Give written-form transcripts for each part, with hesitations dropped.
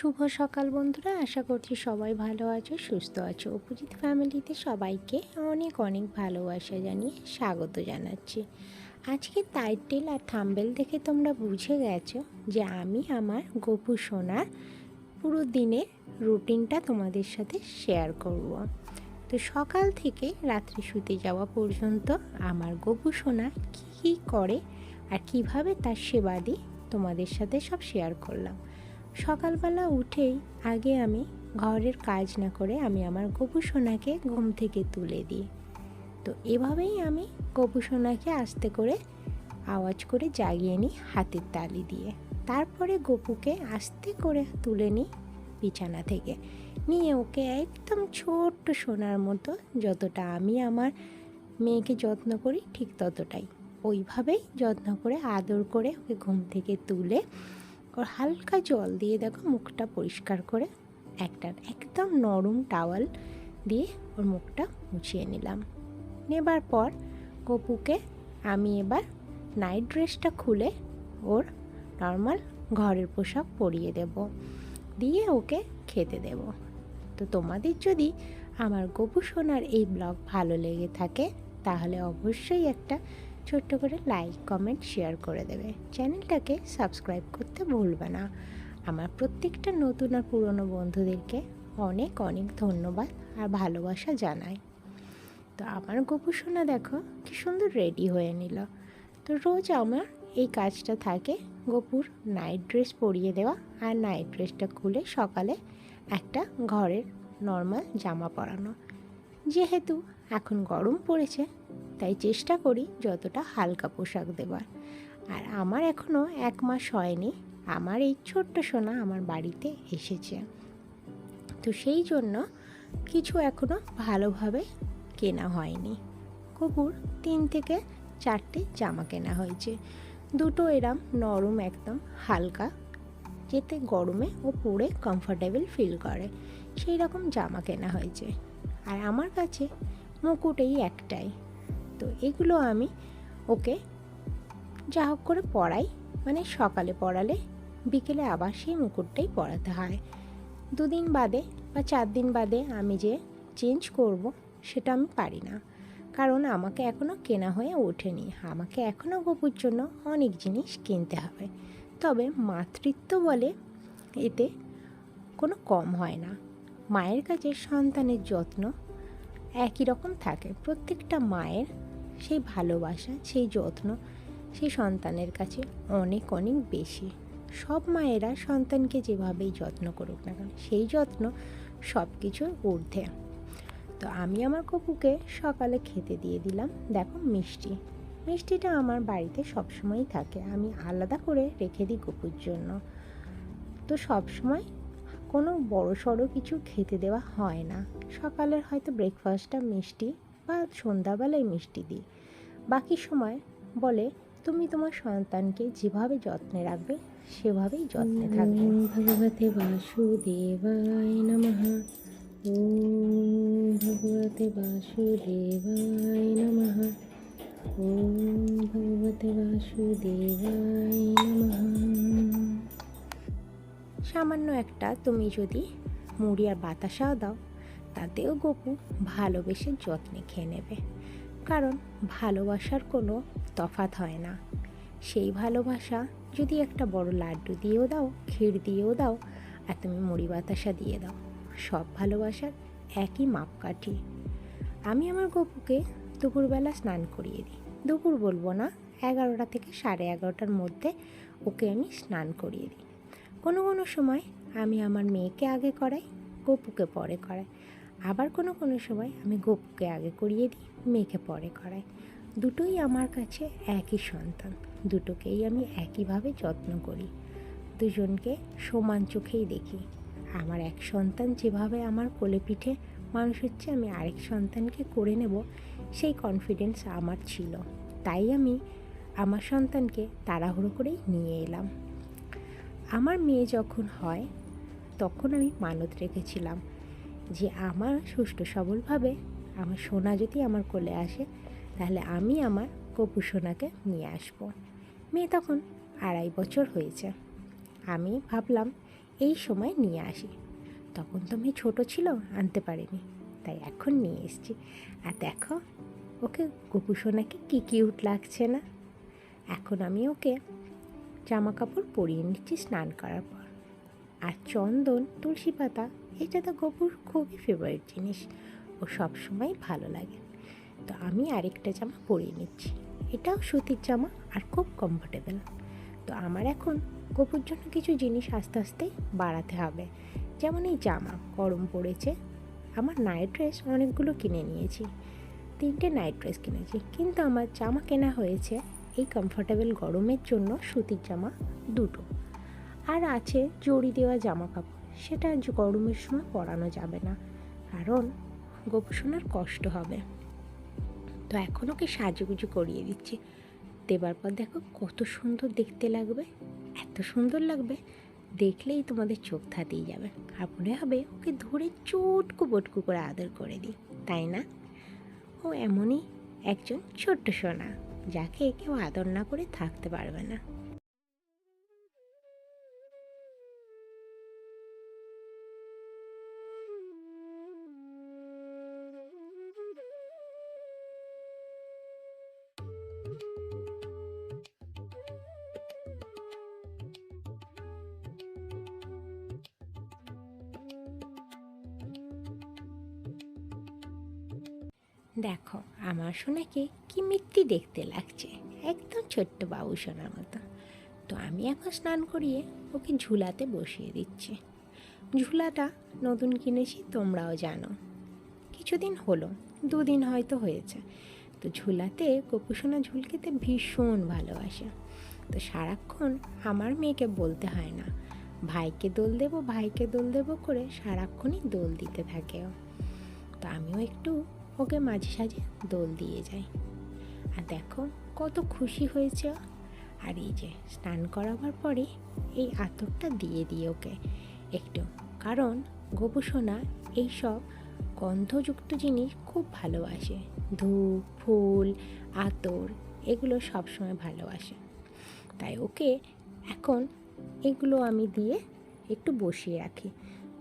শুভ সকাল বন্ধুরা, আশা করছি সবাই ভালো আছো, সুস্থ আছো। অপোজিট ফ্যামিলিতে সবাইকে অনেক অনেক ভালোবাসা জানিয়ে স্বাগত জানাচ্ছি। আজকে টাইটেল আর থাম্বনেল দেখে তোমরা বুঝে গেছো যে আমি আমার গপু সোনার পুরো দিনের রুটিনটা তোমাদের সাথে শেয়ার করব। তো সকাল থেকে রাত্রে শুতে যাওয়া পর্যন্ত আমার গপু সোনা কী কী করে আর কিভাবে তার সেবা দিই তোমাদের সাথে সব শেয়ার করলাম। সকালবেলা উঠেই আগে আমি ঘরের কাজ না করে আমি আমার গপু সোনাকে ঘুম থেকে তুলে দিই। তো এভাবেই আমি গপু সোনাকে আস্তে করে আওয়াজ করে জাগিয়ে নিই হাতের তালি দিয়ে। তারপরে গপুকে আস্তে করে তুলে নিই বিছানা থেকে, নিয়ে ওকে একদম ছোট্ট সোনার মতো, যতটা আমি আমার মেয়েকে যত্ন করি ঠিক ততটাই ওইভাবেই যত্ন করে আদর করে ওকে ঘুম থেকে তুলে ওর হালকা জল দিয়ে দেখো মুখটা পরিষ্কার করে একটা একদম নরম টাওয়াল দিয়ে ওর মুখটা মুছিয়ে নিলাম। নেবার পর গপুকে আমি এবার নাইট ড্রেসটা খুলে ওর নর্মাল ঘরের পোশাক পরিয়ে দেব, দিয়ে ওকে খেতে দেব। তো তোমাদের যদি আমার গপু সোনার এই ব্লগ ভালো লেগে থাকে তাহলে অবশ্যই একটা ছোট্ট করে লাইক, কমেন্ট, শেয়ার করে দেবে। চ্যানেলটাকে সাবস্ক্রাইব করতে ভুলবে না। আমার প্রত্যেকটা নতুন আর পুরনো বন্ধুদেরকে অনেক অনেক ধন্যবাদ আর ভালোবাসা জানাই। তো আমার গপু সোনা দেখো কি সুন্দর রেডি হয়ে নিল। তো রোজ আমার এই কাজটা থাকে, গপুর নাইট ড্রেস পরিয়ে দেওয়া আর নাইট ড্রেসটা খুলে সকালে একটা ঘরের নর্মাল জামা পরানো। যেহেতু এখন গরম পড়েছে তাই চেষ্টা করি যতটা হালকা পোশাক দেবার। আর আমার এখনও 1 মাস হয়নি আমার এই ছোট্ট সোনা আমার বাড়িতে এসেছে, তো সেই জন্য কিছু এখনও ভালোভাবে কেনা হয়নি। গপুর 3 থেকে 4টে জামা কেনা হয়েছে, দুটো এরম নরম একদম হালকা, যেতে গরমে ও পরে কমফর্টেবল ফিল করে সেই রকম জামা কেনা হয়েছে। আর আমার কাছে মুকুট এই একটাই, তো এগুলো আমি ওকে যা হোক করে পরাই, মানে সকালে পরালে বিকেলে আবার সেই মুকুটটাই পরাতে হয়। 2 দিন বাদে বা 4 দিন বাদে আমি যে চেঞ্জ করব সেটা আমি পারি না, কারণ আমাকে এখনও কেনা হয়ে ওঠেনি। আমাকে এখনও গপুর জন্য অনেক জিনিস কিনতে হবে। তবে মাতৃত্ব বলে এতে কোনো কম হয় না। মায়ের কাছে সন্তানের যত্ন একই রকম থাকে। প্রত্যেকটা মায়ের সেই ভালোবাসা, সেই যত্ন সেই সন্তানের কাছে অনেক অনেক বেশি। সব মায়েরা সন্তানকে যেভাবেই যত্ন করুক না কেন সেই যত্ন সব কিছুর ঊর্ধ্বে। তো আমি আমার গপুকে সকালে খেতে দিয়ে দিলাম দেখো মিষ্টিটা আমার বাড়িতে সবসময়ই থাকে, আমি আলাদা করে রেখে দিই গপুর জন্য। তো সবসময় কোনো বড় সড়ো কিছু খেতে দেওয়া হয় না। সকালের হয়তো ব্রেকফাস্টটা মিষ্টি বা সন্ধ্যাবেলায় মিষ্টি দিই। বাকি সময় বলে তুমি তোমার সন্তানকে যেভাবে যত্নে রাখবে সেভাবেই যত্নে থাকবে। ভগবতে বাসুদেবায় নমঃ। ওম ভগবতে বাসুদেবায় নমঃ। ওম ভগবতে বাসুদেবায় নমঃ। সামান্য একটা তুমি যদি মুড়ি আর বাতাসাও দাও তাতেও গপু ভালোবেসে যত্নে খেয়ে নেবে, কারণ ভালোবাসার কোনো তফাৎ হয় না। সেই ভালোবাসা যদি একটা বড় লাড্ডু দিয়েও দাও, ক্ষীর দিয়েও দাও, আর তুমি মুড়ি বাতাসা দিয়ে দাও, সব ভালোবাসার একই মাপকাঠি। আমি আমার গপুকে দুপুরবেলা স্নান করিয়ে দিই। দুপুর বলবো না, 11টা থেকে 11:30টার মধ্যে ওকে আমি স্নান করিয়ে দিই। কোনো কোনো সময় আমি আমার মেয়েকে আগে করাই, গপুকে পরে করাই। আবার কোনো কোনো সময় আমি গপুকে আগে করিয়ে দিই, মেয়েকে পরে করাই। দুটোই আমার কাছে একই সন্তান, দুটোকেই আমি একইভাবে যত্ন করি, দুজনকে সমান চোখেই দেখি। আমার এক সন্তান যেভাবে আমার কোলে পিঠে মানুষ হচ্ছে, আমি আরেক সন্তানকে করে নেব সেই কনফিডেন্স আমার ছিল। তাই আমি আমার সন্তানকে তাড়াহুড়ো করেই নিয়ে এলাম। আমার মেয়ে যখন হয় তখন আমি মানত রেখেছিলাম যে আমার সুষ্ঠু সবলভাবে আমার সোনা যদি আমার কোলে আসে তাহলে আমি আমার গপু সোনাকে নিয়ে আসব। মেয়ে তখন 2.5 বছর হয়েছে। আমি ভাবলাম এই সময় নিয়ে আসি। তখন তো মেয়ে ছোটো ছিল, আনতে পারিনি, তাই এখন নিয়ে এসেছি। আর দেখো ওকে গপু সোনাকে কী কিউট লাগছে না। এখন আমি ওকে জামা কাপড় পরিয়ে নিচ্ছি স্নান করার পর। আর চন্দন, তুলসী পাতা, এটা তো গপুর খুবই ফেভারিট জিনিস, ও সবসময় ভালো লাগে। তো আমি আরেকটা জামা পরিয়ে নিচ্ছি, এটাও সুতির জামা আর খুব কমফোর্টেবল। তো আমার এখন গপুর জন্য কিছু জিনিস আস্তে আস্তে বাড়াতে হবে। যেমন এই জামা গরম পড়েছে, আমার নাইট ড্রেস অনেকগুলো কিনে নিয়েছি, 3টে নাইট ড্রেস কিনেছি, কিন্তু আমার জামা কেনা হয়েছে এই কমফোর্টেবল গরমের জন্য সুতির জামা 2টো। আর আছে জড়ি দেওয়া জামা কাপড়, সেটা গরমের সময় পরানো যাবে না, কারণ গপু সোনার কষ্ট হবে। তো এখন ওকে সাজুগুজু করিয়ে দিচ্ছি, দেবার পর দেখো কত সুন্দর দেখতে লাগবে। এত সুন্দর লাগবে দেখলেই তোমাদের চোখ ধাঁধিয়ে যাবে, আর মনে হবে ওকে ধরে চটকু বটকু করে আদর করে দিই, তাই না? ও এমনই একজন ছোট্ট সোনা, যাকে কেউ আদর না করে থাকতে পারবে না। দেখো আমার সোনাকে কি মিষ্টি দেখতে লাগছে, একদম ছোট্ট বাবু সোনার মতো। তো আমি এখন স্নান করিয়ে ওকে ঝুলাতে বসিয়ে দিচ্ছি। ঝুলাটা নতুন কিনেছি, তোমরাও জানো, কিছুদিন হলো, 2 দিন হয়তো হয়েছে। তো ঝুলাতে গপু সোনা ঝুল খেতে ভীষণ ভালোবাসে। তো সারাক্ষণ আমার মেয়েকে বলতে হয় না, ভাইকে দোল দেবো ভাইকে দোল দেবো করে সারাক্ষণই দোল দিতে থাকে ও। তো আমিও একটু ওকে মাঝে সাঝে দোল দিয়ে যাই। আর দেখো কত খুশি হয়েছে। আর এই যে স্নান করাবার পরে এই আতরটা দিয়ে দিই ওকে একটু, কারণ গপু সোনা এইসব গন্ধযুক্ত জিনিস খুব ভালোবাসে, ধূপ, ফুল, আতর, এগুলো সবসময় ভালোবাসে। তাই ওকে এখন এগুলো আমি দিয়ে একটু বসিয়ে রাখি।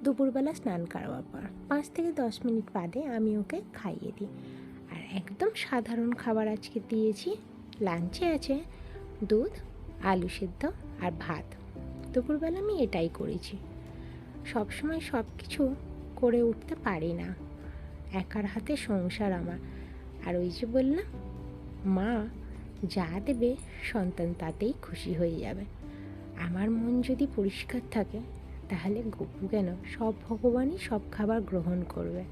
দুপুরবেলা স্নান করাবার পর 5 থেকে 10 মিনিট বাদে আমি ওকে খাইয়ে দিই। আর একদম সাধারণ খাবার আজকে দিয়েছি। লাঞ্চে আছে দুধ, আলু সেদ্ধ আর ভাত। দুপুরবেলা আমি এটাই করেছি। সবসময় সব কিছু করে উঠতে পারি না, একার হাতে সংসার আমার। আর ওই যে বললাম, মা যা দেবে সন্তান তাতেই খুশি হয়ে যাবে। আমার মন যদি পরিষ্কার থাকে, তাহলে গপু কেন, সব ভগবানই সব খাবার গ্রহণ করবে।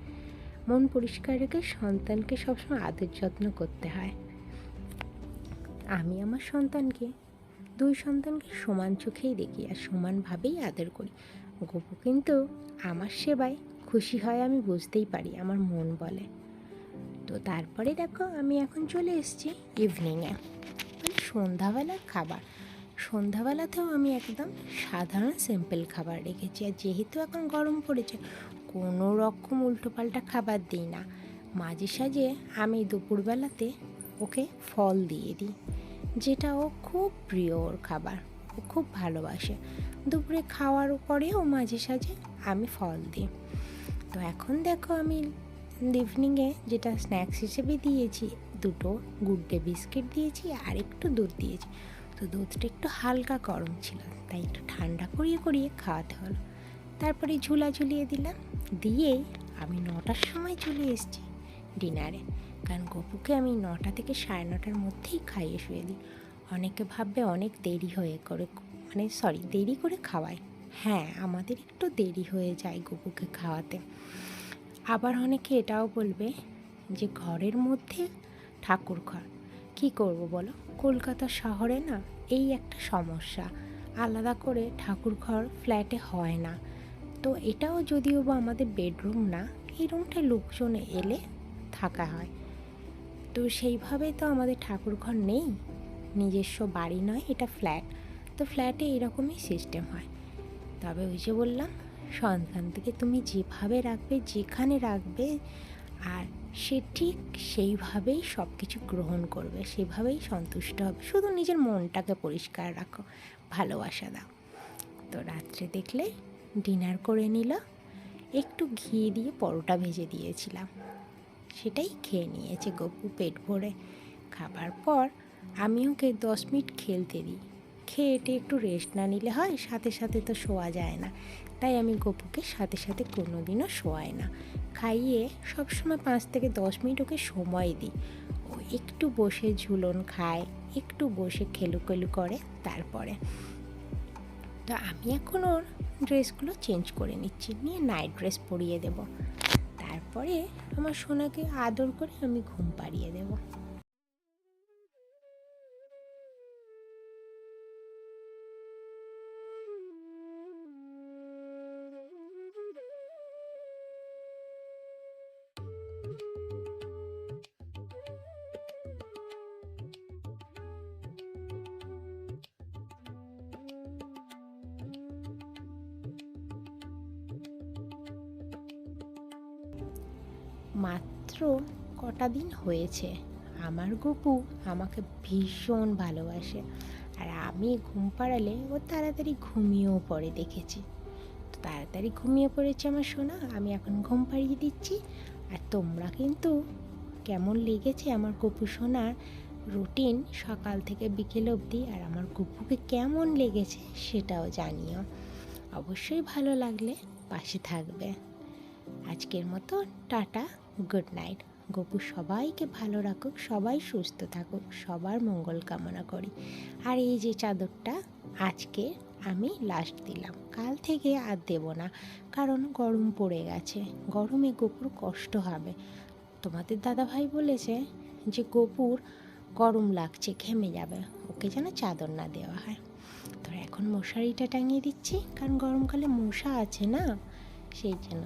মন পরিষ্কার রেখে সন্তানকে সবসময় আদর যত্ন করতে হয়। আমি আমার সন্তানকে, 2 সন্তানকে সমান চোখেই দেখি আর সমানভাবেই আদর করি। গপু কিন্তু আমার সেবায় খুশি হয়, আমি বুঝতেই পারি, আমার মন বলে। তো তারপরে দেখো আমি এখন চলে এসেছি ইভিনিংয়ে, মানে সন্ধ্যাবেলার খাবার। সন্ধ্যাবেলাতেও আমি একদম সাধারণ সিম্পল খাবার রেখেছি। আর যেহেতু এখন গরম পড়েছে, কোনো রকম উল্টোপাল্টা খাবার দিই না। মাঝে সাঝে আমি দুপুরবেলাতে ওকে ফল দিয়ে দিই, যেটা ও খুব প্রিয়, ওর খাবার, ও খুব ভালোবাসে। দুপুরে খাওয়ার পরেও মাঝে সাঝে আমি ফল দিই। তো এখন দেখো আমি ইভিনিংয়ে যেটা স্ন্যাক্স হিসেবে দিয়েছি, 2টো গুড ডে বিস্কিট দিয়েছি আর একটু দুধ দিয়েছি। তো দুধটা একটু হালকা গরম ছিল, তাই একটু ঠান্ডা করিয়ে করিয়ে খাওয়াতে হলো। তারপরে ঝুলা ঝুলিয়ে দিলাম, দিয়েই আমি 9টার সময় চলে এসেছি ডিনারে। কারণ গপুকে আমি 9টা থেকে 9:30টার মধ্যেই খাইয়ে শুয়ে দিই। অনেকে ভাববে অনেক দেরি হয়ে করে, মানে দেরি করে খাওয়াই। হ্যাঁ, আমাদের একটু দেরি হয়ে যায় গপুকে খাওয়াতে। আবার অনেকে এটাও বলবে যে ঘরের মধ্যে ঠাকুর ঘর, কী করব বলো, কলকাতা শহরে না এই একটা সমস্যা, আলাদা করে ঠাকুর ঘর ফ্ল্যাটে হয় না। তো এটাও যদিও বা আমাদের বেডরুম না, এই রুমটায় লোকজন এলে থাকা হয়। তো সেইভাবে তো আমাদের ঠাকুর ঘর নেই, নিজস্ব বাড়ি নয়, এটা ফ্ল্যাট। তো ফ্ল্যাটে এরকমই সিস্টেম হয়। তবে ওই যে বললাম, সন্তানকে তুমি যেভাবে রাখবে, যেখানে রাখবে, আর সে ঠিক সেইভাবেই সব কিছু গ্রহণ করবে, সেভাবেই সন্তুষ্ট হবে। শুধু নিজের মনটাকে পরিষ্কার রাখো, ভালোবাসা দাও। তো রাত্রে দেখলে ডিনার করে নিল। একটু ঘি দিয়ে পরোটা ভেজে দিয়েছিলাম, সেটাই খেয়ে নিয়েছে গপু পেট ভরে। খাবার পর আমি ওকে 10 মিনিট খেলতে দিই। খেয়ে এটে একটু রেস্ট না নিলে হয়, সাথে সাথে তো শোয়া যায় না। তাই আমি গপুকে সাথে সাথে কোনো দিনও শোয়াই না, খাইয়ে সবসময় 5 থেকে 10 মিনিট ওকে সময় দিই। ও একটু বসে ঝুলন খায়, একটু বসে খেলুকেলু করে, তারপরে তো আমি এখন ওর ড্রেসগুলো চেঞ্জ করে নিচ্ছি, নিয়ে নাইট ড্রেস পরিয়ে দেব। তারপরে আমার সোনাকে আদর করে আমি ঘুম পাড়িয়ে দেব। মাত্র কটা দিন হয়েছে, আমার গপু আমাকে ভীষণ ভালোবাসে। আর আমি ঘুম পাড়ালে ও তাড়াতাড়ি ঘুমিয়েও পড়ে দেখেছি। তো তাড়াতাড়ি ঘুমিয়ে পড়েছে আমার সোনা, আমি এখন ঘুম পাড়িয়ে দিচ্ছি। আর তোমরা কিন্তু কেমন লেগেছে আমার গপু সোনার রুটিন সকাল থেকে বিকেল অবধি, আর আমার গপুকে কেমন লেগেছে সেটাও জানিও। অবশ্যই ভালো লাগলে পাশে থাকবে। আজকের মতো টাটা, গুড নাইট। গপু সবাইকে ভালো রাখুক, সবাই সুস্থ থাকুক, সবার মঙ্গল কামনা করি। আর এই যে চাদরটা আজকে আমি লাস্ট দিলাম, কাল থেকে আর দেব না, কারণ গরম পড়ে গেছে, গরমে গপুর কষ্ট হবে। তোমাদের দাদাভাই বলেছে যে গপুর গরম লাগছে, ঘেমে যাবে, ওকে যেন চাদর না দেওয়া হয়। তো এখন মশারিটা টাঙিয়ে দিচ্ছি, কারণ গরমকালে মশা আছে না, সেই জন্য।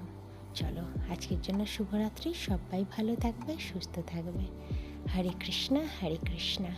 চলো, আজকের জন্য শুভরাত্রি। সবাই ভালো থাকবে, সুস্থ থাকবে। হরে কৃষ্ণা, হরে কৃষ্ণা।